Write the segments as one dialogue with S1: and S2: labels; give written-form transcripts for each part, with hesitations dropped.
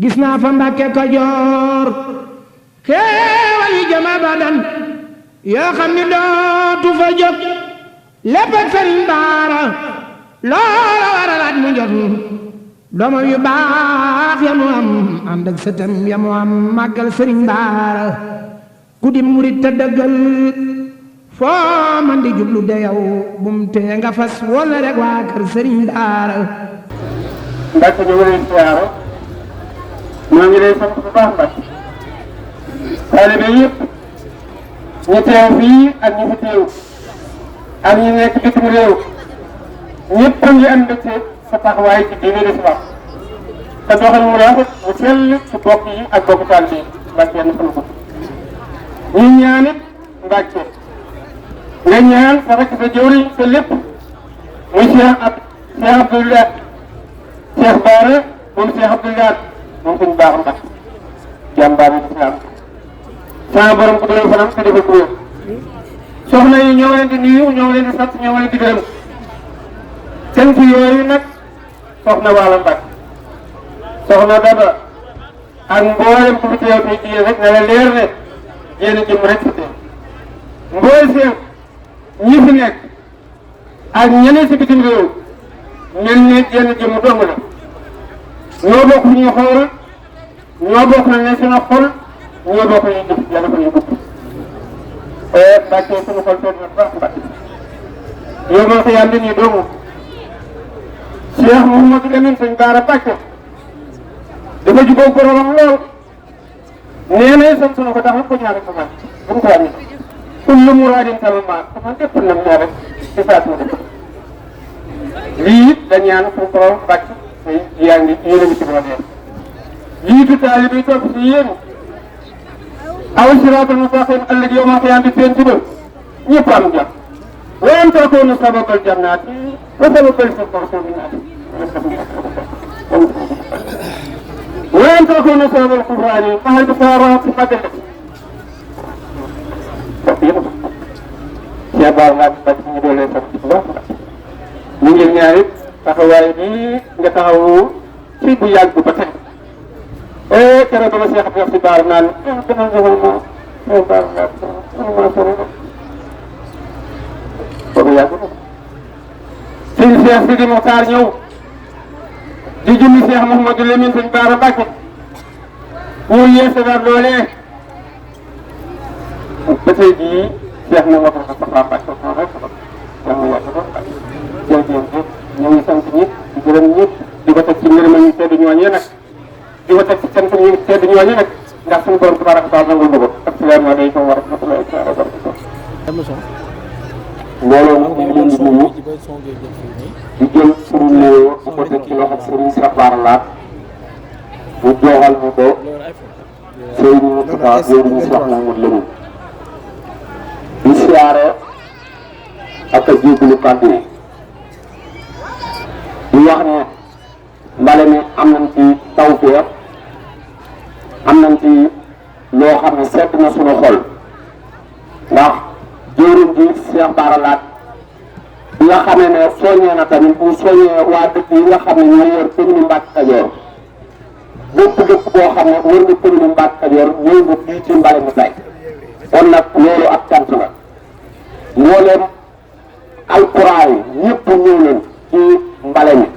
S1: gis naa fa Mbàkke Kajoor xéewal yi jëm abadan yoo xam ni dootu fa jóg lépp ak Sëriñ Baara loola waralaat mu jot doomam yu baax ya mu am ànd ak sëtam ya mu am màggal Sëriñ Baara ku di murit te dëggal foo man di jublu de yow bum tee nga fas wala rek waa kër Sëriñ Baara.
S2: Mbàkke ñu ngi leen siyaare ñoo ngi lay sant bu baax Mbàkke taalibe yëpp ñu teew fii ak ñu fi teew ak ñu nekk bitim réew ñëpp a ngi am mbégte sa taxawaay ci diine l'islam te doxal mu rafet mu sell ci bokk yi ak bokk taalibe yi Mbàkke yenn fan ko ñu ñaanit Mbàkke nga ñaan sa rek sa jëwriñ sa lépp muy Cheikh Abdoulaye Cheikh Baara moom Cheikh Abdoulaye moom suñu baax ndax jàmbaar yi islam sama borom ko doon fanam te defal ko wér soxna yi ñoo leen di nuyu ñoo leen di sant ñoo leen di gërëm seen fi yooyu nag soxna Waala Mbàkke soxna Daba ak mboolem ku fi teew tey jii rek na la leer ne yéen a jëm rek fi teew mbool seen ñi fi nekk ak ñeneen si bitim réew ñen ne yéen a jëm dong la ñoo bokk ñuy xool ñoo bokk na ne seen xol ñoo bokk ñuy jëf yàlla ko ñu gudd Mbàkke suñu xol toog na baax Mbàkke yow moo ko yàlla nii doomu Cheikh Mouhamadou Lamine Sëñ Baara Mbàkke dafa jubóog boromam lool nee na sant na ko tax ko ñaari ko man bu mu ko wàññi kullu muraadin tamama dafa lépp nam ñaar rek ci saa su def lii it da ñaan suñu borom Mbàkke yaa ngi yéen a ngi ci borom jiitu taalibe yi topp si yéen aw siraatal mustaqim ëllëg yow maa ko yaa ngi seen ci ba ñëpp am jàmm wa an takuunu sababal jannaati wa sababal siraatal wa an takuunu sababal kufraani mahal bisaaraati madal yaa baal naa ba ci ñu doolee sax ci baax ñu ngi ñaar it taxawaay bi nga taxawu ci bu yàgg ba tey keroog dama Cheikh Abdou si baar naan dama ñëwal ma baar naa ma sori boobu yàgg na sëñ Cheikh Sidi Mokhtar ñëw di jëmmi Cheikh Mouhamadou Lamine Sëñ Baara Mbàkke pour yeesalaat loolee ba tey jii Cheikh na ma ko sa Mbàkke rek rek jërëjëf ñu ngi sant ñëpp di gërëm ñëpp di ko teg ci ngërëm ñu tedd ñooñee nag di ko teg ci sant ñu tedd ñooñee nag ndax suñu borom tabaraka taala nangul na ko asalaamaaleykum wa rahmatullahi taala wa barakatuh mbooloo nag ñu ngi leen di nuyu di jël suñu nuyoo bu ko teg ci loxo Serigne Cheikh Bara Laat bu joxal ñu ko Serigne Moustapha Serigne Cheikh Mouhamadou Lamine di siyaare ak a jéggalu kàddu yi di wax ne mbale mi am nañ ci tawfeex am nañ ci loo xam ne sedd na suñu xol ndax jëwriñ ji Cheikh Bara Laat bi nga xamee ne soññee na tamit bu soññee waa dëkk yi nga xam ne ñoo yor commune Mbacke Kajoor bépp dëkk boo xam ne wër nga commune Mbacke Kajoor ñëw nga fii ci mbale mi tey kon nag loolu ak cant la mbooleem alpulaar yi ñëpp ñëw leen ci mbale mi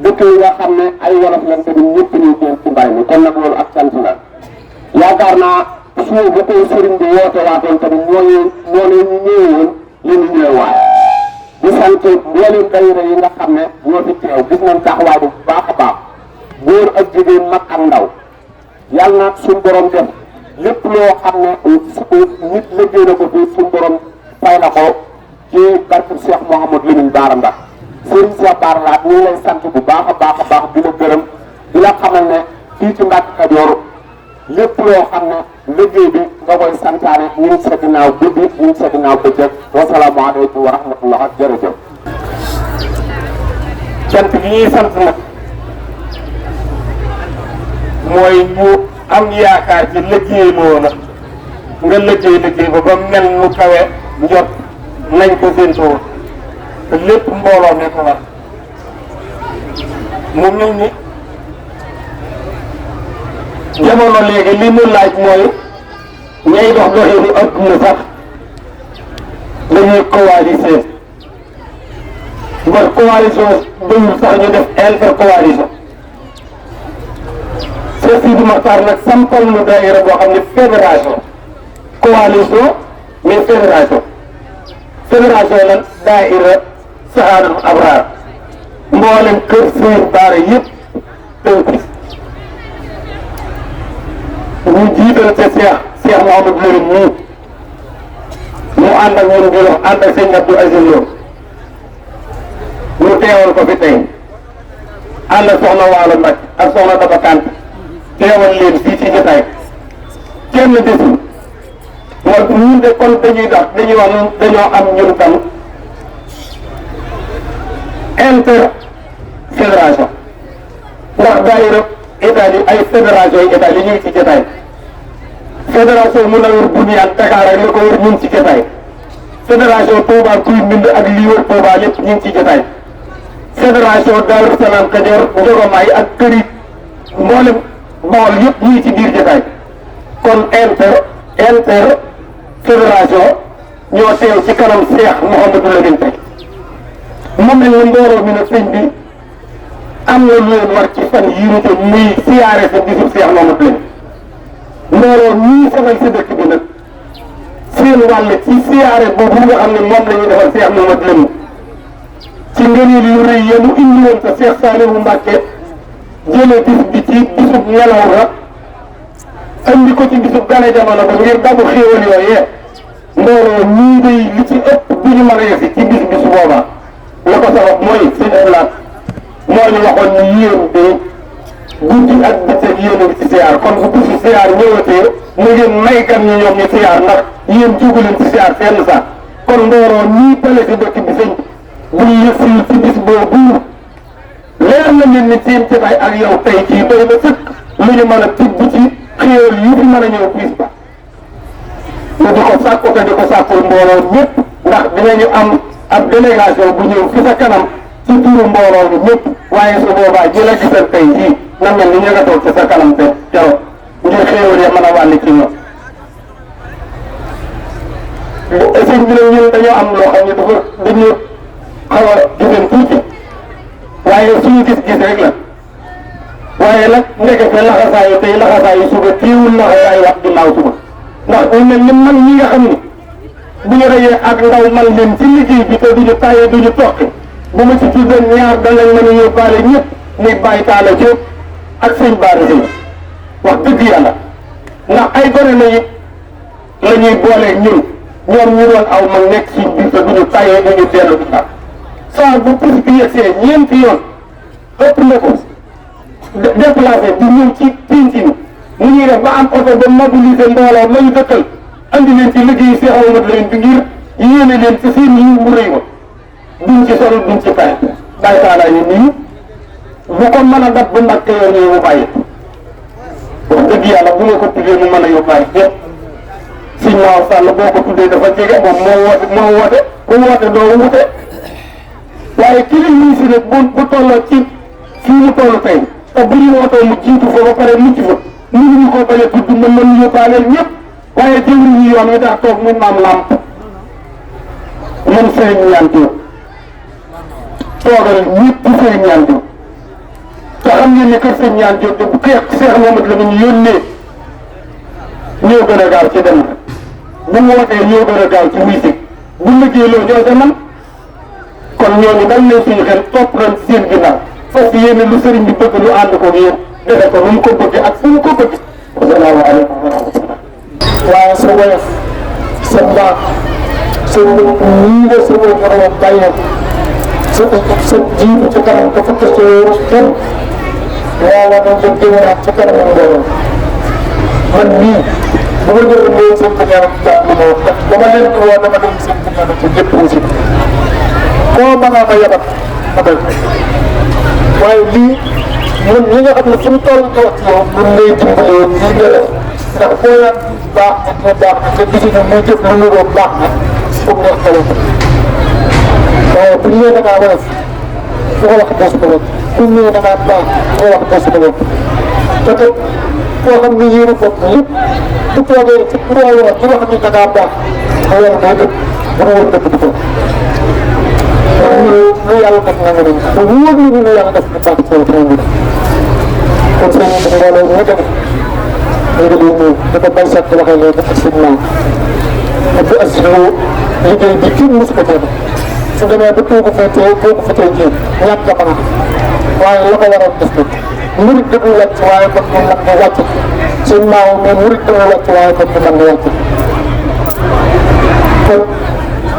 S2: dëkk yi nga xam ne ay wolof lañ te ñëpp ñëw ci mbale mi kon nag loolu ak cant la yaakaar naa suuf ba koy sëriñ bi woote waatoon tamit ñoo leen ñu ñëwoon li ñu ñëwee waaye di sant mbooleem dayira yi nga xam ne ñoo fi teew gis nañ taxawaay bu baax a baax góor ak jigéen mag ak ndaw yàlla na suñu borom def lépp loo xam ne nit liggéey na ko fi suñu borom fay na ko ci barke Cheikh Mouhamadou Lamine Bara Mbacke Serigne Cheikh Bara Laat ñu ngi lay sant bu baax a baax a baax di la gërëm di la xamal ne fii ci Mbacke Kajoor lépp loo xam ne liggéey bi nga koy santaane ñu ngi sa ginnaaw guddi ñu ngi sa ginnaaw bëccëg wasalaamaaleykum wa rahmatullah ak jërëjëf. sant gi ñuy sant nag mooy ñu am yaakaar ci liggéey moo nag nga liggéey ba mel nu kawe njot nañ ko seen tool te lépp mbooloo ne ko war mu mel ni jamono léegi li mu laaj mooy ñay dox doxinu adduna sax dañuy coaliser ba coalition bëyul sax ñu def intercoalition Cheikh Sidi Mokhtar nag sampal nu daayira boo xam ne fédération coalition mais fédération lan daayira Sahaadatul Abraar mboolem kër sëriñ daara yëpp tënku ñu jiital ca Cheikh Mouhamadou Lamine nii mu ànd ak ñun di wax ànd ak sëñ Abdou Aziz Lo ñu teewal ko fi tey ànd ak soxna Waalo Mbacke ak soxna Daba Kant teewal leen fii ci jotaay kenn desul mooy ñun de kon dañuy dox dañuy wax ñun dañoo am ñun tam interfédération ndax daayira état yi ay fédération yi état yi ñu ngi ci jotaay fédération mun a wër Buniyaan Dakar ak li ko wër ñu ngi ci jotaay fédération Touba kuy mbind ak lii wër Touba lépp ñu ngi ci jotaay fédération Daaru Salaam Kajoor Njogomaay ak kër yi mboolem Bawol yëpp ñu ngi ci biir jotaay kon fédération ñoo teew ci kanam Cheikh Mouhamadou Lamine tey mu mel ne mbooloo mi nag sëñ bi am na lu leen war ci fan yii ñu jëm muy siyaare sa bisub Cheikh Mouhamadou Lamine mbooloo ñii sagal si dëkk bi nag seen wàll ci siyaare boobu nga xam ne moom la ñuy defal Cheikh Mouhamadou Lamine ci ngëneel yu rëy ya mu indi woon ko Cheikh Saliou Mbacke jëlee bis bi ci bisub nelaw ga andi ko ci bisub gane jamono ba ngir dabu xéewal yooyee mbooloo ñii day li ci ëpp du ñu mën a yegsi ci bis boobaa la ko sabab mooy seen ëllaat moo ñu waxoon ni yéen de guddi ak bëccëg yéen a ngi ci siyaar kon bu bisu siyaar ñëwatee mu ngeen may gan ñi ñoom ñu siyaar ndax yéen jógu leen ci siyaar fenn sax kon mbooloo ñii tale si dëkk bi sëñ bu ñu yëgsi ci bis boobu leer na leen ni seen jotaay ak yow tey jii doy na sëkk lu ñu mën a tibb ci xéewal yi fi mën a ñëw bis ba ñu di ko sàkku te di ko sàkkul mbooloo ñëpp ndax dinañu am ab délégation bu ñëw fi sa kanam ci turu mbooloo bi ñëpp waaye su boobaa ñi la gisal tey jii na mel ni ñu nga toog ci sa kanam te jaroo ngir xéewal ya mën a wàll ci ñoom sëñ bi nag ñun dañoo am loo xam ne dafa dañu xaw a jëfeen tuuti waaye suñu gis-gis rek la waaye nag ndekete laxasaayu tey laxasaayu suba teewul laxasaayu wax ginnaaw suba ndax ñu mel ni man ñi nga xam ni bu ñu rëyee ak ndaw man leen ci liggéey bi te duñu tàyyee duñu toqi bu ma ci tuddee ñaar danañ mën a yóbbaale ñëpp muy Baye Talla Diop ak sëñ Bara Seye wax dëgg yàlla ndax ay gone lañu la ñuy booleeg ñun ñoom ñu doon aw mag nekk ci biir te duñu tàyyee duñu dellu ginnaaw saa bu pis bi yegsee ñeenti yoon ëpp na ko déplacé di ñëw ci pinc ni mu ñuy def ba am oto ba mobiliser mbooloo lañu dëkkal andi leen ci liggéey Cheikh Mouhamadou Lamine bi ngir yéene leen ci seen yi mu rëy ma duñ ci solo duñ ci tay Baye Talla yi nii bu ko mën a dab bu Mbàkke yoon yi mu bàyyi wax dëgg yàlla bu nga ko tuddee mu mën a yóbbaale yëpp Sëñ Maaw Sall boo ko tuddee dafa jege moom moo woote ku woote doo wute waaye ki li ñuy si nag bu tolloo ci fii mu toll tey te bu ñu wootoo mu jiitu fa ba pare mucc fa mënuñu ko bañ a tudd mën nañu yóbbaaleel ñëpp waaye jëwriñ ñi yoon wi daa toog mun maam làmp man Serigne Niane Diop toogal ñëpp Serigne Niane Diop te xam ngeen ne kër Serigne Niane Diop de bu keex Cheikh Mouhamadou Lamine yónnee ñoo gën a gaaw ci dem bu mu wootee ñoo gën a gaaw ci musique bu liggéey loo ñoo ca man kon ñooñu dañ leen suñu xel topp nañ seen ginnaaw fas yéene lu sëriñ bi bëgg lu ànd ko yéen defe ko nu mu ko bëgg ak fu mu ko bëgg. asalaamaaleykum wa rahmatulah. waaye sa woyof sa mbaax sa nii nga sa wóor nga doon bàyyi sa jiitu ci kanam dafa tës sa wóor kenn yaa war nañ dem déwénaat ci kanam mbooloo man nii bu ma jëloon loolu seen ñaanam jàpp li ma wax ndax ba ma leen ko woo dama dem seen ñaanam ci lépp aussi koo mën a ma yabat ma doy waaye lii ñun ñi nga xam ne fu mu toll ci wax yow ñun lay dimbalee lii nga def ndax boo yàgg baax na baax na te gis nga muy jëf lu mu doon baax na pour nga xale ko waaye bu ñu nee da ngaa woyof fu ko wax des ko bu ñu nee da ngaa baax fu ko wax des ko te kat
S3: koo xam ne yéen a bokk lépp bu toogee ci mbooloo ci wax ni da ngaa baax loolu day dëgg bu ma war dëgg di ko lu yàlla def na nga dem te wóor na ñu ne yàlla def na baax ci yow kon sëñ bi mbooloo mu def léegi lii nii dafa bay sàkk waxee léegi ak sëñ maam bu asilo liggéey bi kenn mosu ko teel su demee ba toogu fa tey jii ñàkk a mën a waaye la ko waroon def nag murit dafay wàcc waaye kon ñu mën nga wàcc sëñ maaw mais murit dafay wàcc waaye kon ñu mën nga wàcc kon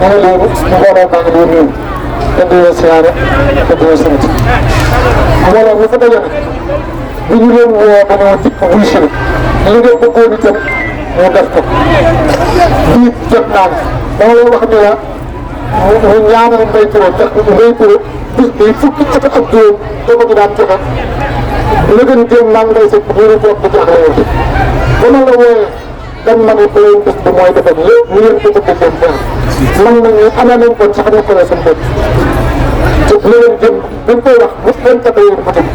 S3: ñu ngi léegi mbooloo maa ngi doon ñëw te di la siyaare te di la sant mbooloo mi fa daje nag bi ñu leen woo ba ñëw dikk buy si li ngeen bëggoon itam ñu def ko bii jot naa dama lay wax ni la mu ñaanal Mbaye Touré ndax Mbaye Touré bis bi fukki at ak juróom da ko ñu daan joxe la gën jéem maa ngi lay sëñ bi ñu toog di jaaxle yow ba ma la wooyee dañ ma ne beneen bis bi mooy defar lépp ñu leen ko bëgg dem baax man nañ ñu amee nañ ko sax ñu ko la seen bopp te la leen jëm dañ koy wax bu leen ko tawee ko tëdd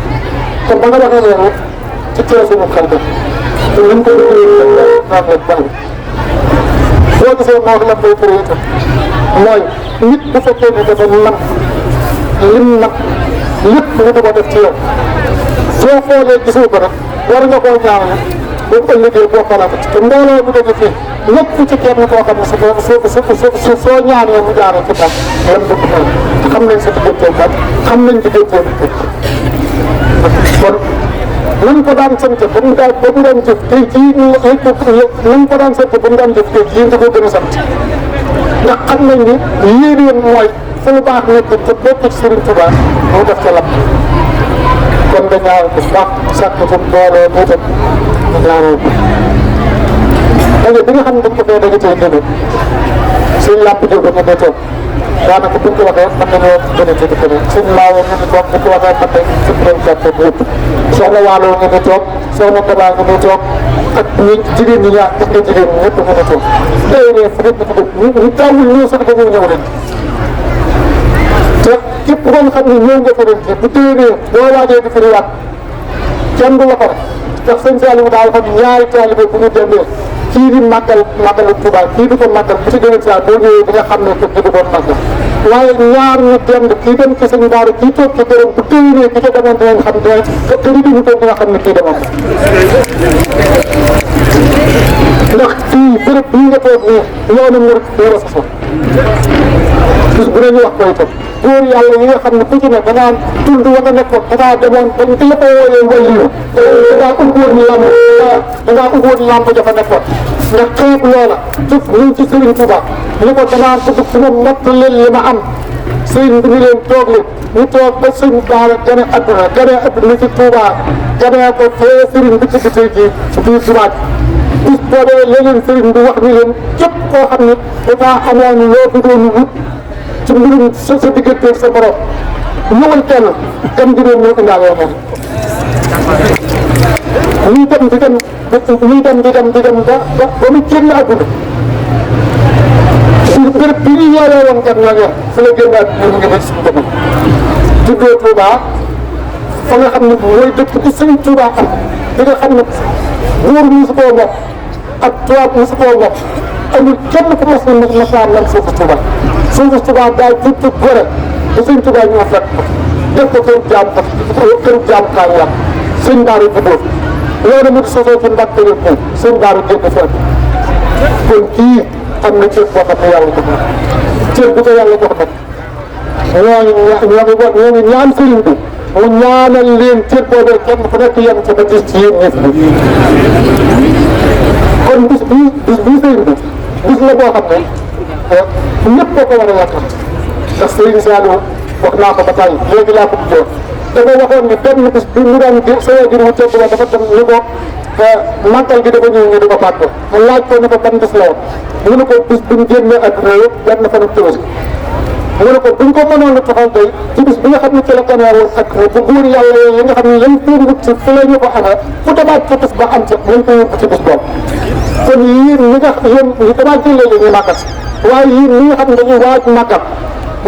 S3: te ba nga waxee loolu ci keesu mu xel te liñ ko defee naan la baax boo gisee moo la Mbaye Touré itam mooy nit bu fekkee ne dafa nag lim nag lépp lu ko def ci yow soo xoolee gisoo ko nag war nga koo ñaanal ba mu ëllëgee boo xalaat te mbooloo bu dëgg fii lépp ci kenn koo xam ne soo ñaanee mu jaaree ci baax lan bëgg naa te xam nañ sa diggante baax xam nañ diggante kon nañ ko daan sant ba mu daan jëf tey jii nañ ko daan sant ba mu daan jëf tey jii nga ko gën a sant ndax xam nañ ni yéeneen mooy fu lu baax nekk te bokk ci Serigne Touba mu def ca lam kon nga ñaanal ko baax sàkk fu mbooloo nii tam nga ñaanal ko daje bi nga xam ne dañ ko fee daje tey déglu suñ làmp jóg ba ñu dee toog daanaka buñ ko waxee mën nañoo gën a jënd ko ne suñ laawoo ñu ni toog buñ ko waxee mën nañ suñ leen jàppee bu yëpp soxna Waalo nga ni toog soxna Daba nga ni toog ak ñi jigéen ñi ñaar gis nga jigéen ñi ñëpp nga ni toog déwénee fu nit ñi ko def ñu tawul ñëw sax dañoo ñëw leen te képp koo xam ne ñëw nga fa ren bu déwénee boo waajee di firiwaat kenn du la ko def ndax sëñ Saliou daal xam ñaari taalibe bu ñu demee kii di màggalu Touba kii di ko màggal bu ci gën a saa boo ñëwee di nga xam ne que di ko doon màggal waaye ñaar ñu dend kii dem ci sëñ Daara kii toog ci këram bu déwénee ki ca demoon dinañ xam ne te li ñu toog di nga xam ne kii demoon ndax fii béréb bii nga toog nii yoonu murit doo la sosoo bis bu ne ñu wax ko itam góor yàlla yi nga xam ne ku ci ne da ngaa tund wa nga nekkoon da ngaa demoon bañ di la ko wooyee wàllu da ngaa ubboon lamb da ngaa ubboon lamb jafa nekkoon nga xeeb loola jëf ñu ci Serigne Touba ñu ko danaa bëgg fu ma mott leen li ma am Serigne bi ñu leen toog leen ñu toog ba sëñ Daara gane adduna ci Touba gane ko fee Serigne bi ci tey jii ci biir jumaat bis boobee leneen Serigne bi wax ni leen képp koo xam ne dafa amoon loo fi doon wut ci mbirum sa diggante sa borom ñëwal kenn dem di leen ñëw indaale moom ñuy dem di dem ba mu génn àdduna suñu béréb bi ñu ñëwee woon kat ñooñu fu la génn àdduna mu ngi fi suñu boppam juddoo Touba fa nga xam ne mooy dëkk bi Sëriñ Touba am di nga xam ne buur musu koo bokk ak tubaab musu koo bokk amul kenn ku mos na masaam lan suufu Touba daal tuuti tuuti gore ba Sëriñ Touba ñoo fekk def ko kër jaamukaay yàlla sëñ Daara juddoo loolu mu sosoo ci Mbàkke yëpp sëñ Daara génn fekk kon kii am na cër boo xam ne yàlla jox na cër bu ko yàlla jox nag ñooñu ñaan sëriñ bi mu ñaanal leen cër boobee kenn ku nekk yem ci ba gis ci yéen ñëpp kon bis bii sëriñ bi bis la boo xam ne ñëpp boo ko war a yàqal ndax sëriñ Saliou wax naa ko ba tàyyi léegi laa ko jox dafa waxoon ne benn bis bi mu daan sa wajur wu tedd ba dafa dem ni ko màggal gi dafa ñëw ñu di ko màggal mu laaj ko ne ko ban bis la woon mu ne ko bis bi mu génnee àdduna yëpp benn fan ak Tabaski mu ne ko buñ ko mënoon a taxaw tey ci bis bi nga xam ne ci la ganee woon ak bu góor yàlla yi nga xam ne lañ ko wut si fi la ñu ko amee fu demaat fa bis ba am ca lañ ko yóbbu ci bis boobu kon yéen ñi nga yéen ñi damaa jëlee li ñuy màggal waaye yéen ñi nga xam ne dañuy waaj màggal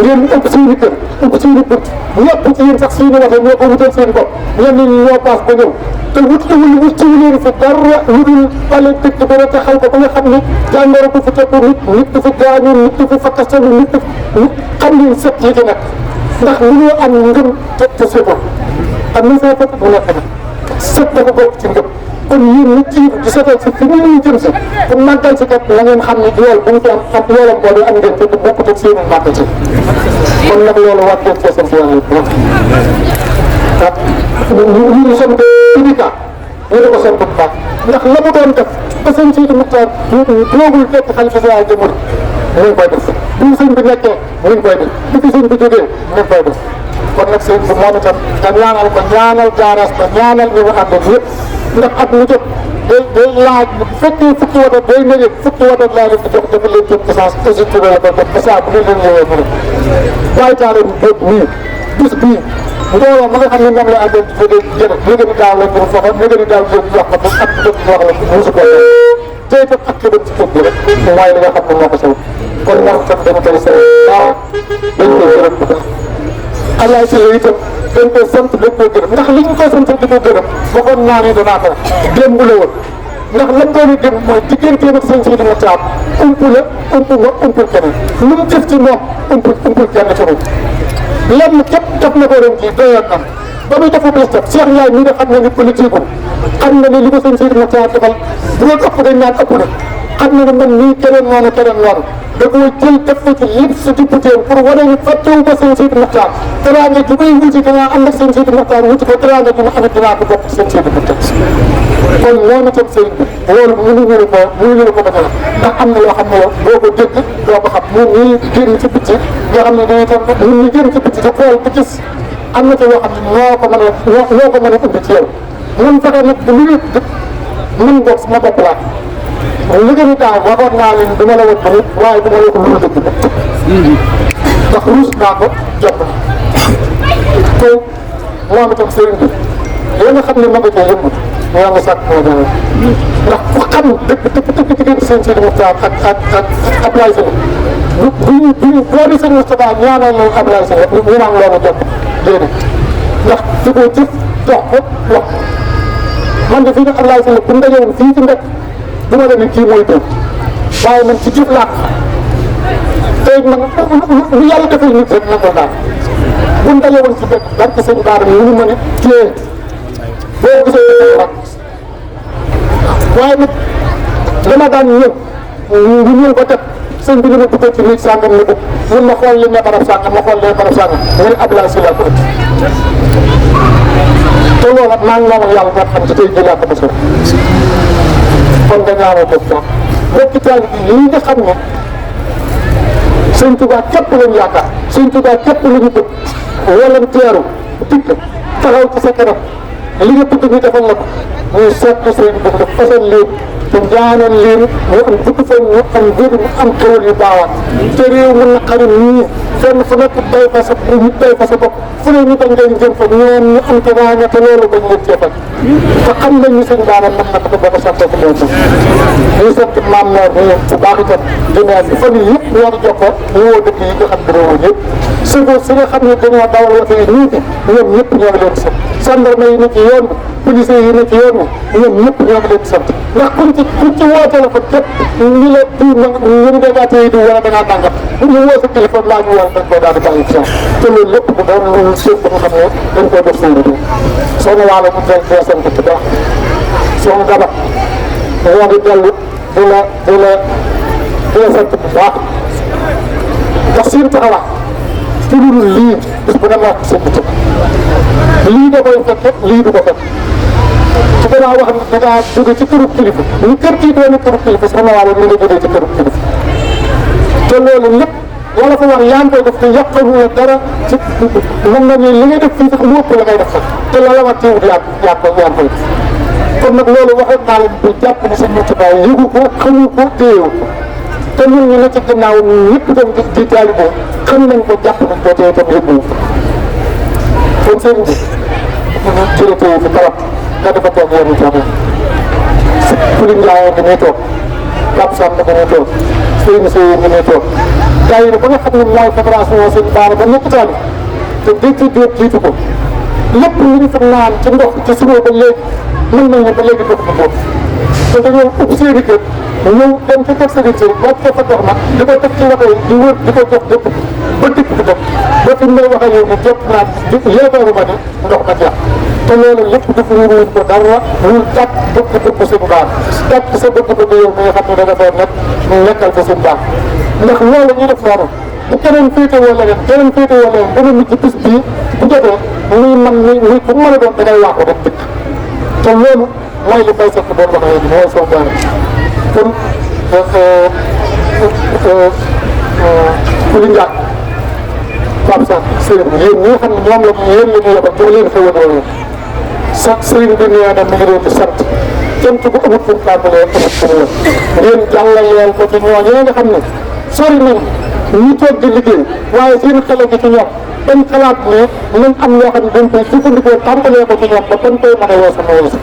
S3: ngeen ëpp suñu kër ëpp suñu bët ñëpp ci yéen sax suñu waxee ñoo ko wutal seen bopp ñenn ñi ñoo paas ba ñëw te wutuwu leen fi dara lu dul bale dëkk ba taxal ko ba nga xam ne jàngoro bu fi tegu nit du fi gaañu nit du fi fakkastalu nit xam leen set yi ci nekk ndax lu ñu am ngëm te seto am na foo fekk bu nekk nag set dafa bokk ci ngëm kon yéen nit ci di setal si fi mu ñu jëm si kon màggal si kat la ngeen xam ne yool bu ñu fi am yoolam boobu am ngeen te du bokkut ak seen màggal si kon nag loolu war ngeen fee sant yàlla bu baax ñu sant unica ñu di ko sant bu baax ndax la mu doon def ba sëñ Sidi Muxtaar doogul fekk xalifa général des mourides mu ngi koy def bi sëñ bi nekkee mu ngi koy def bi fi sëñ bi jógee mu ngi koy def kon nag sëñ bi moom itam nga ñaanal ko ñaanal jaaraas ba ñaanal ñu mu àndal yëpp ndax at mu jot day laaj bu fekkee fukki wata day ne leen fukki wata laa leen di jox dafa leen jëm essence aussi la ko def ba saa bu leen ñëwee mu ne waaye taale bi boobu nii bis bii mbooloo ma nga xam ne moom la àndoon ci léegi ni daaw la ñu foofa léegi ni daaw ñu wax ko at jot ñu wax la musu ko tey tam ak ci dem ci kër gi rek mooy li nga xam ne moo ko sew kon moom itam dañu koy sew waaw dañ koy gërëm bu baax allah si la itam dañ koy sant dañ koy gërëm ndax li ñu koy sant di ko gërëm waxoon naa ne danaa ko démb la woon ndax lan doon dem mooy digganteem ak sëñ Sidi Muxtaar ump la ump nga umpul keneen lu mu def ci moom umpul kenn ci moom lenn képp def na ko ren jii doyoon na ba muy defu bés def Cheikh Ndiaye mi nga xam ne ni politique xam na ne li ko sëñ Sidi Muxtaar defal bu doon ëpp dañ naan ëpp na xam na ne man nii keneen noonu da koo jël def ko ci lépp sa député pour wane ni fàttewu ko sëñ Sidi Muxtaar teraanga ju may wuti danaa ànd ak sëñ Sidi Muxtaar wuti ko teraanga ju ma amit dinaa ko bokk sëñ Sidi Muxtaar kon moom itam sëñ bi loolu mënuñu ko defal ndax am na loo xam ne yow doo ko dégg doo ko xam ñun ñii génn ci bitti nga xam ne dañuy tam ñun ñu génn ci bitti di xool ba gis am na ci yoo xam ne ñoo ko mën a indi ci yow mun fexe nag bu lu mun boog sama bopp laa li gën a daaw waxoon naa leen dama la woon bëri waaye dama la ko mën a dëgg ndax ruus naa ko jot na kon moom itam sëriñ bi li nga xam ne ma nga cee yëngu ñoo ngi sàkk moo jëlee ndax ku xam dëgg diggante sëñ Sidi Muxtaar ak Ablaye Sylla bu boo di sëñ Moustapha ñaanal la Ablaye Sylla ñu naan loolu jot déedéet ndax di ko jëf jox ko wax man de fii nag Ablaye Sylla bu ndajewoon fii ci mbéy du ma demee kii mooy dëgg waaye man ci jëf laa tey man lu yàlla defal nit rek nangul naa bu ñu dalee woon ci dëkk barke sëñ Baara mi ñu mën a téye boo gisee dëkk waaye nag dama daan ñëw ñu ñëw ba teg sëñ bi li ma duggee ci nit sàngam ne ko mun ma xool li ne barab sàngam ma xool li ne barab sàngam mu ne Abdoulaye Sylla ko ëpp te loolu maa ngi ñaanal yàlla nga xam ci tey jii laa ko mos kon nga ñaanal ko bu baax mbokki taalibe bi lii nga xam ne sëñ Tuubaa képp lañu yaakaar sëñ Tuubaa képp la ñu bëgg volontaire dikk taxaw ci sa kanam li nga bëgg ñu defal la ko ñuy seet sëñ bi nga fasal leen te ñaanal leen ñu am gudd fan ñu am wér ñu am xewal yu baawaat te réew mu naqari nii fenn fu nekk bay fa sa nit bay fa sa bopp fu ne ñu bañ leen jëm fa ñoom ñu am te naa te loolu bañ leen cee faj te xam nañ ñu sëñ Baara mën na ko ba ko santoo ko doon sax ñuy sant maam Mor ñu bu baax itam dinaa bi fan yii yëpp ñoo ngi jokkoo ñu woo dëkk yi nga xam ne réew yëpp sëgoo si nga xam ne dañoo dawal wote yi ñii fi ñoom ñëpp ñoo ngi leen di sant gendarme yi ne ci yoon bi police yi ne ci yoon bi ñoom ñëpp ñoo ngi leen di sant ndax kuñ ci woo téléphone képp ñu la di ñu ngi dégaate yi di wala dangaa tàngat bu ñu woo sa téléphone laa ñu wala dañ koo daal di bàyyi ci te loolu lépp bu doon lu séet ba nga xam ne dañ koo def seen bi soxna Waalo mu del dee sant ci baax soxna Daba ñoo ngi dellu di la sant bu baax ndax seen taxawaay ci lu dul lii bis bu ne ma wax seen bëccëg lii da koy fekk lii du ko fekk ci gannaaw wax ne dangaa jóge ci këru kilifa ñu kër kii doon këru kilifa soxna Waalo mi nga jógee ci këru kilifa te loolu lépp wala fa war yaa ngi koy def te yàqalu la dara ci mën na ni li ngay def fii sax mu ëpp la ngay def sax te la war teewut yaa koy def kon nag loolu waxoon naa leen bu jàpp ne seen motubaay yëgu ko xamu ko téyewu ko te ñun ñu ne ci gannaaw ñëpp itam di taalibe xam nañ ko jàpp nañ ko te itam yëgu kon seen bi ñu jëlee téye fi barab nga dafa toog yoonu joxe Kuli Ndiaye nga ñuy toog Pape Samb nga ñuy toog Sëriñ Seye nga ñuy toog daayira ba nga xam ne mooy fédération sëñ Baara ba nekk Italie te dëkk Diop jiitu ko lépp lu ñu fa naan ci ndox ci suba ba léegi mën nañu ba léegi ndox bu te dañoo ub seeni kër ñëw dem ci kër sëriñ si wàcc ko fa dox ma di ko teg ci loxo yi di wër di ko jox dëkk ba dëkk bi dem ba fi may wax ak yow ni jot naa yaakaaru ma ne ndox ma jeex te loolu lépp dafa wuruwuñ ko dara wul jàpp bëgg sëñ Baara jàpp sa bëgg-bëgg yow mi nga xam ne da nga fay nekk ñu nekkal fa sëñ Baara ndax loolu ñu def noonu bu keneen féetewoo leneen keneen féetewoo leneen ba nga mujj bis bii bu jotee muy man muy fu mu mën a doon da ngay waaxu dem dëkk te loolu mooy li bay sekk doon wax léegi mooy soo Baara kon Kuli Ndiaye Pape Sarr sëriñ bi yéen ñi nga xam ne ñoom la yéen la ñu yebal jox leen xewal loolu sax sëriñ bi nee na mi ngi leen di sant cant bu amut fu mu tàmbalee amut fu mu woon ngeen jàllaleel ko ci ñooñu nga xam ne sori nañ ñi toog di liggéey waaye seen xel gi ci ñoom dañ xalaat ne nañ am loo xam ne dañ koy jëfandikoo tàmbalee ko ci ñoom ba bañ koy mën a weesu ma weesu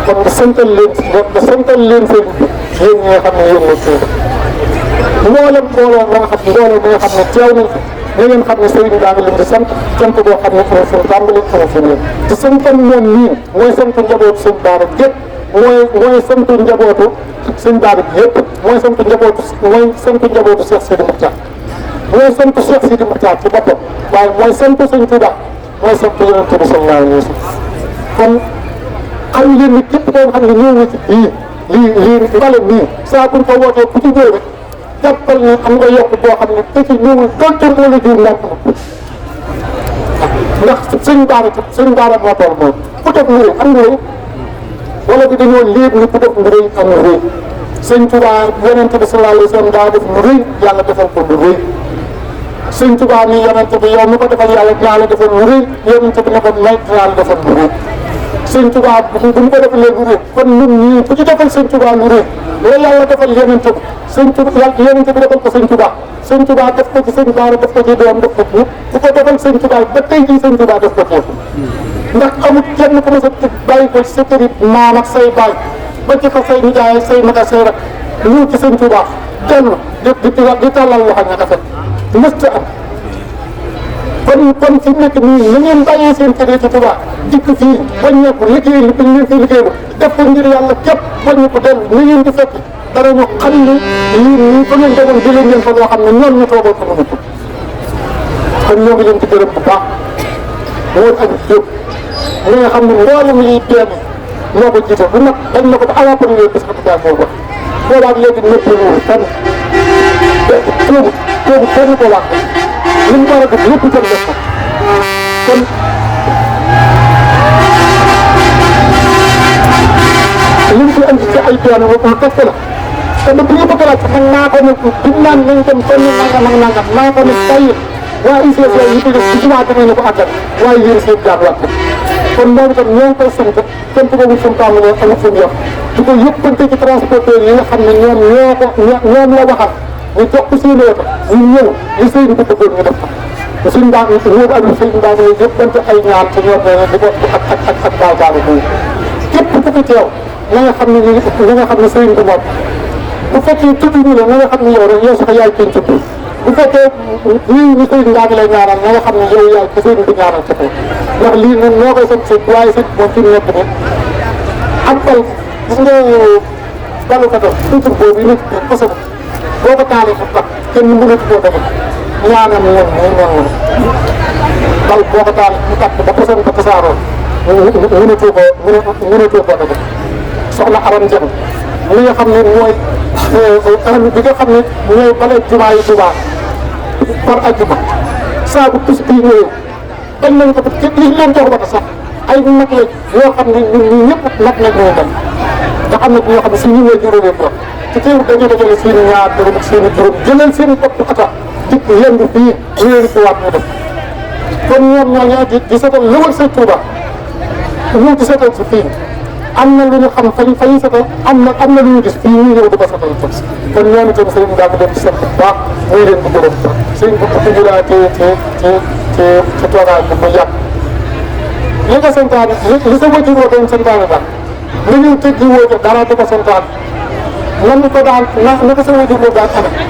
S3: kon nga santal leen si nga santal leen sëriñ bi yéen ñi nga xam ne yéen la tuuti mboolem mbooloo nga xam ne mbooloo mi nga xam ne teew nañ fi na ngeen xam ne sëriñ daa ngi leen di sant sant boo xam ne amul fu mu tàmbali amul fu mu yem te santam moom nii mooy sant njabootu sëñ Baara gépp mooy sant njabootu sëñ Baara bi yëpp mooy sant njabootu Cheikh Sidi Moukhtar mooy sant Cheikh Sidi Moukhtar ci boppam waaye mooy sant sëñ Touba mooy sant Yonent bi sallallahu alayhi wa sallam kon xam ngeen ni képp koo xam ne ñëw na ci lii mbale nii saa buñ ko wootee ku ci ñëw rek jàppal ne am nga yokk boo xam ne te ci ñëwul donte moo la jur ndànk ndax sëñ Baara moo toll moom ku def mbir am nga wala bi dañoo léeb ni ku def mbir am nga rëy sëñ Touba Yonent bi sallallahu alayhi wa sallam daa def mu rëy yàlla defal ko lu rëy sëñ Touba ni Yonent bi yow mi ko defal yàlla dinaa la defal lu rëy Yonent bi ne ko may dinaa la defal lu rëy sëñ Touba bu mu ko defalee lu rëy kon ñun ñii ku ci defal sëñ Touba lu rëy loolu yàlla defal Yonent bi sëñ Touba Yonent bi defal ko sëñ Touba def ko ci sëñ Baara def ko ci doom def ko ci ku ko defal sëñ Touba ba tey jii sëñ Touba def ko ci ndax amul kenn ku ma sa bàyyi ko ci sa kër maam ak say baay ba ci ko say nijaay say mag ak say rak ñëw ci sëñ Touba kenn di tàllal loxo ña ka fekk mësta am kon fi mu nekk nii na ngeen bàyyee seen kër yi ci Touba dikk fii wàññeeku liggéey li ñu leen fi liggéey def ko ngir yàlla képp wàññeeku dellu na ngeen di fekk dara ñu xam ne lii nii fa ngeen demoon jëlee ngeen fa loo xam ne ñoom ñu toogal ko mënu ko kon ñoo ngi leen di gërëm bu baax woon ak Diop li nga xam ne mboolem yi benn moo ko jiite bu nag dañ na ko ba avant première bés ba moo ko boobaag léegi ñëpp ñu kenn toogu kenn ko wax li mu war a def lépp jëm def ko kon li mu fi andi ci ay benn lu tëkk la te bu ñu bëgg laaj man maa ko ne biñ naan nañ dem benn nangam ak nangam maa ko ne tey waa ICC yi ko def ci jumaa danañu ko àggal waaye yéen seen jaar wàcc kon moom itam ñoo ngi koy sant sant boobu suñu tàmbalee amul suñu yox di ko yëppante ci transporteur yi nga xam ne ñoom la waxal ñu jox ko seen oto ñu ñëw li sëy bi bëggoon ñu def ko suñ daan ñoo ko amul sëñ daan ñu yëppante ay ñaan ci ñoom nee di ko ak baabaaru boobu képp ku fi teew na nga xam ne sëriñ bi moom bu fekkee tudd ñu la na nga xam ne yow rek yow sax yaay kenn tudd bu fekkee lii ñu sëriñ ndaa ngi lay ñaanal na nga xam ne yow yaay ko sëriñ bi ñaanal ci kaw ndax lii ñun ñoo koy sant sëñ waaye sëñ moom fi mu nekk ni am bal gis nga balu ko def tuutur boobu yi nekk parce que boo ko taalee ko tax kenn mënatu koo def ñaanam ñoom mooy noonu bal boo ko taalee mu tàkk ba poson ba tasaaroo mënatoo koo def soxna aram jëm li nga xam ne mooy anam bi nga xam ne ñooy bale jumaa yi Tuubaa par ajjuma saa bu tus bii ñëwee dañ nañ ko li leen jox ba sax ay mag la yoo xam ne ñun ñëpp nag la ñuy def nga xam ne ñoo xam ne si ñu ñëwee juróomee ko te teewul dañuy dajale seen i ñaar dërëm ak seen i juróom jëlal seen i bopp ata dikk yëngu fii ñu leen di waat ñu def kon ñoom ñoo di seetal lëwal sa Tuubaa ñëw di seetal si fii am na lu ñu xam fa ñu seetal am na lu ñu gis fii ñu ñëw di ko seetal kon ñoom itam sëriñ bi daal di leen di sant bu baax muy leen di gërëm sëriñ bi bu ñu laa ci toogaay bi muy yàq li nga santaane li sa wajur woo doon santaane daal li ñu tëj ji woo dara di ko santaane nan ko daan na ko sa wajur bu daan amee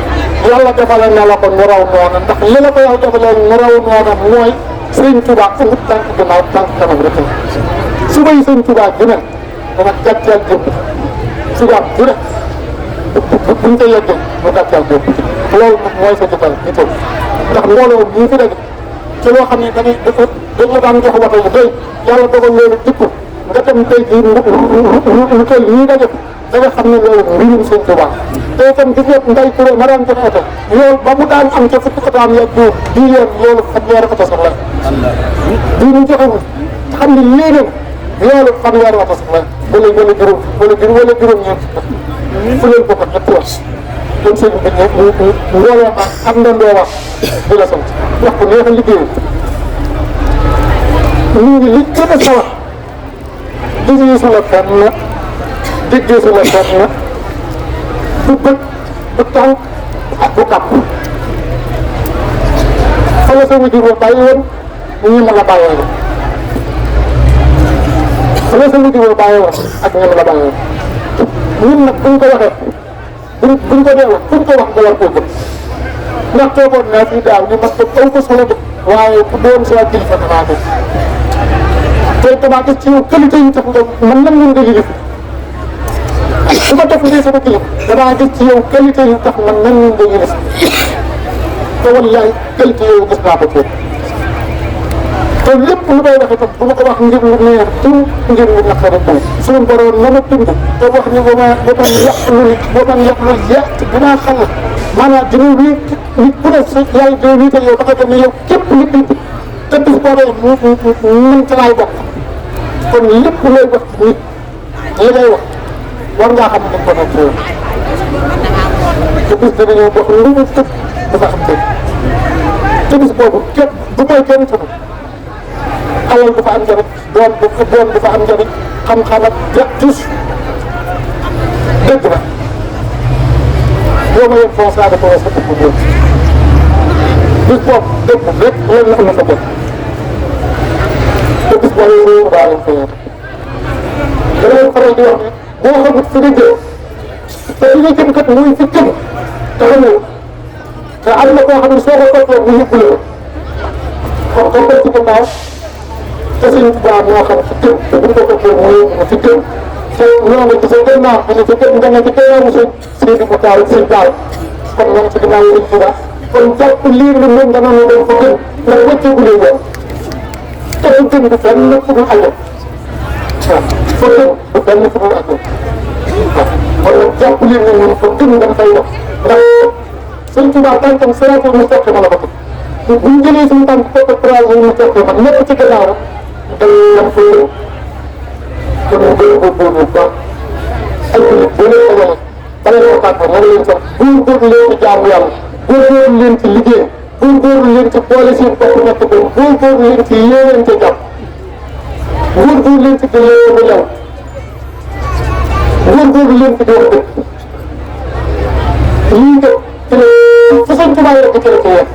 S3: yàlla defale na la ko mu raw noona ndax li la ko yàlla defalee mu raw noona mooy Sëriñ Tuubaa amul tànk ginnaaw tànk kanam rek suba yi Sëriñ Tuubaa ju ne dana gàcceel jëm suba ju ne buñ ko yeggee mu gàcceel jëm loolu nag mooy sa jëkkal ñu tëj ndax mbooloo ñii fi daje ci loo xam ne dañuy dañ la daan jox waxee doy yàlla dogal loolu dikku nga dem tey jii lu toll nii nga def da nga xam ne loolu mbirum Sëñ Tuubaa te itam gis nga nday kuré ma daan jox oto loolu ba mu daan am ca fukki oto am ya duur bii yoon loolu fanweeri oto sax la bii mu joxewul xam ne léegi loolu fanweeri oto sax la wala juróom ñeent fu leen bokk ñetti wax kon sëñ bi mbooloo ma am na ndoo wax di la sant wax ko neex a liggéey ñu ngi li gën a sawar liggéey su la fenn déggee su la fenn bu bët bu tànk ak bu kàpp fa la sa wujur ba bàyyi woon ñi mën a bàyyi woon fa la sa wujur ba bàyyi woon ak ñi mën a bàyyi woon ñun nag buñ ko waxee buñ ko dee wax buñ ko wax nga war koo gëm ndax toogoon naa fii daaw ñu mas ko aw ko solo de waaye ku doon sa kilifa damaa gis tey damaa gis ci yow qualité yi tax nga man nan ngeen nga yëgif su ma def lii sama kilifa damaa gis ci yow qualité yi tax man nan ngeen nga yëgif te wallaay qualité yooyu gis naa ko ci te lépp lu may wax itam bu ma ko wax ngir lu neex tur ngir lu naqari tur suñu borom na ma bind te wax ni ba man yàq lu yàq dinaa xam maanaam dina wii nit ku ne si yàlla dina wii te yow da nga dem ne yow képp nit nit te bis boobee mën ca laay bokk kon lépp looy wax ci nit li ngay wax war ngaa xam ne ko nekk yow te bis dina ñëw bokk lu mu tëb dafa xam dëgg te bis boobu képp du mooy kenn tunu alal dafa am njëriñ doom dafa am njëriñ xam-xam ak yàq tous dëgg la boo ma yem fonce laa dafa war a sa dëgg boobu bis boobu dëgg rek loolu la am na fa bokk te bis boobu réew daa leen fayal da leen faral di wax ne boo xamut fi nga jëm te li nga jëm kat muy fi jëm te xamul te am na koo xam ne soo ko toppee mu yëpp la kon toppal ci gannaaw te Sëñ Tuubaa moo xam fi jëm te bu ñu ko toppee mu yëpp fi jëm te ñoo ngi gisee gannaaw mu ne ci gën nga ne ci gannaaw sëñ Seydi mu taal sëñ taal kon ñoo ngi ci gannaaw Sëñ Tuubaa kon jàpp liir bi moom dana ñu dem fa gën ndax wëcceegu leen yoon te fu gën du fenn fu dul àll waaw fa gën du fenn fu dul àll waaw kon nag jàpp liir bi moom fa gën nga fay wax ndax Sëñ Tuubaa tànkam siraatal mustaqiim la ko teg bu ñu jëlee suñu tànk fekk siraatal mustaqiim man nekk ci gannaaw rek dañ fa ñëw kon mu gën a góorgóorlu bu baax ay jullit bu leen ko wane bala ñoo tàggatoo moom leen sax góorgóorlu leen ci jaamu yàlla góorgóorlu leen ci liggéey góorgóorlu leen ci boole seen bopp nekk benn góorgóorlu leen ci yéeneen ca jàpp góorgóorlu leen ci di leen ba ñëw góorgóorlu leen ci di wax dëgg lii nga ci la fa Sëñ Tuubaa rek ci la ci yem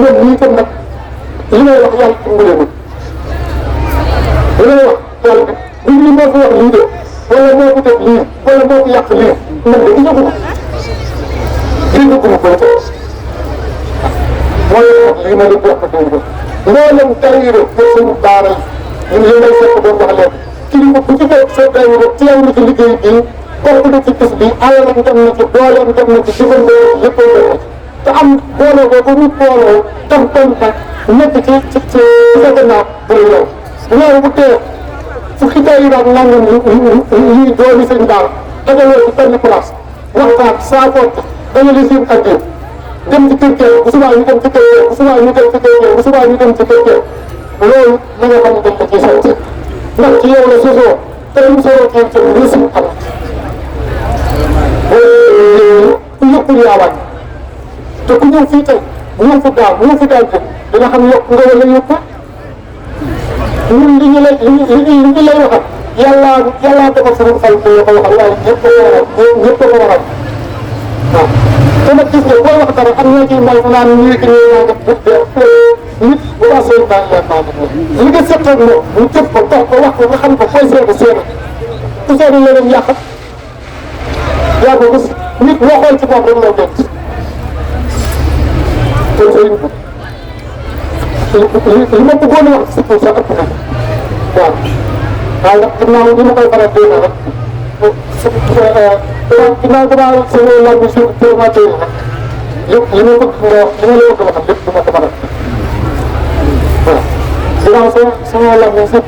S3: ñoom ñii tam nag li may wax yàlla dimbale ko li may wax yàlla bi lii moo fi wax lii de wala moo fi def lii wala moo fi yàq lii man de gisagu ko ko ca mooy lii ma leen di wax ko dégg nga mboolem daayira pour suñu daara yi ñun li may fekk doon wax leen kilifa bu ci nekk sa daayira teew na ci liggéey bi bokk na ci bis bi alalam dem na ci dooleem dem na ci jëfandoo lépp dem na ci te am booloo boobu ñu booloo tam benn nekk ci sa gannaaw bu yow loolu bu tee fukki daayira ak nangam yi doomi sëñ daara dajaloo ci benn place waxtaan saafoonte dajale seen addiya dem ci kër kër bu subaa ñu dem ci kër kër bu subaa ñu dem ci kër kër bu subaa ñu dem ci kër kër loolu na nga xam ne dañ ko ciy sant ndax ci yow la sosoo te lu mu sosoo ci yow ci lu si xam ku yëppul yaa wàññi te ku ñëw fii tey ñëw fi daaw ñëw fi daaw dina xam yokk nga wala yëpp ñun li ñu lay waxal yàllaa defal suñu xel ko waxal waaye ñëpp ko waral waaw te nag gis nga booy wax dara am ñoo ciy may naan ñii ki ñii ñaa def nit bu baax seen baax yaa baax li nga seqal moom ñu jëf ko dox ko wax ko nga xam ko fooy seede seede ku seede leneen yàqat yaa ko gis nit loo xool ci moom rek moo bett kon sëriñ li ma bëggoon a wax si pour sax ëpp na waaw waaye nag ginnaaw li ma koy faral di wax rek ginnaaw damaa sama laaj bi suuf formateur yi nag li ma bëgg nga wax li ma la bëgg a waxal lépp du ma ko mën a waaw ginnaaw sama laaj bi suuf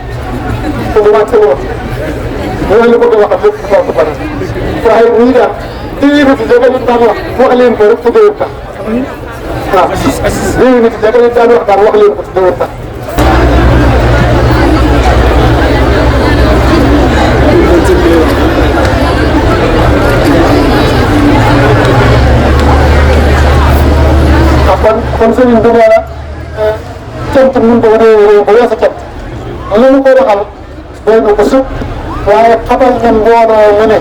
S3: formateur yi li ma la bëgg a waxal lépp du ma ko mën a waaye ñii daal di yëngati jafe li daan wax leen ko rek te déwén tax waaw di yëngati jafe li daan wax daal wax leen ko te déwén tax. kon sëriñ bi nee na cant mënut a réew ba weesu cant li mu ko waxal doy na ko sëpp waaye xamal na mbooloo mu ne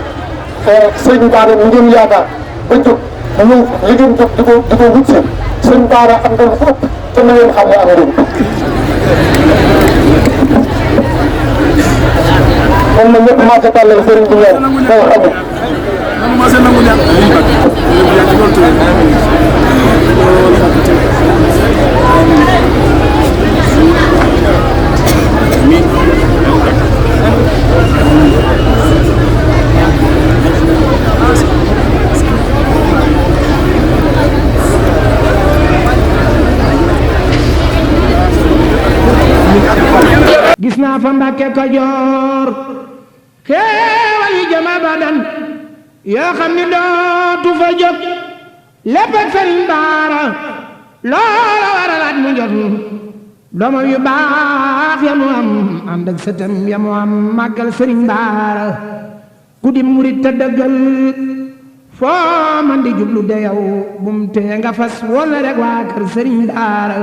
S3: sëñ Bara mi ngeen yaakaar ba jóg mu li ngeen jóg di ko wut si sëñ Bara am na lu ko ëpp te na ngeen xam ne am ngeen kon nag ñëpp maa tàllal sëriñ bi ñëw day
S1: gis naa fa Mbàkke Kajoor xéewal yi jëm abadan yoo xam ni dootu fa jóg lépp ak Sëriñ Bara loola waralaat mu jot doomam yu baax ya mu am ànd ak sëtam ya mu am màggal Sëriñ Bara ku di murit te dëggal foo man di jublu de yow bum tee nga fas wala rek waa kër Sëriñ Bara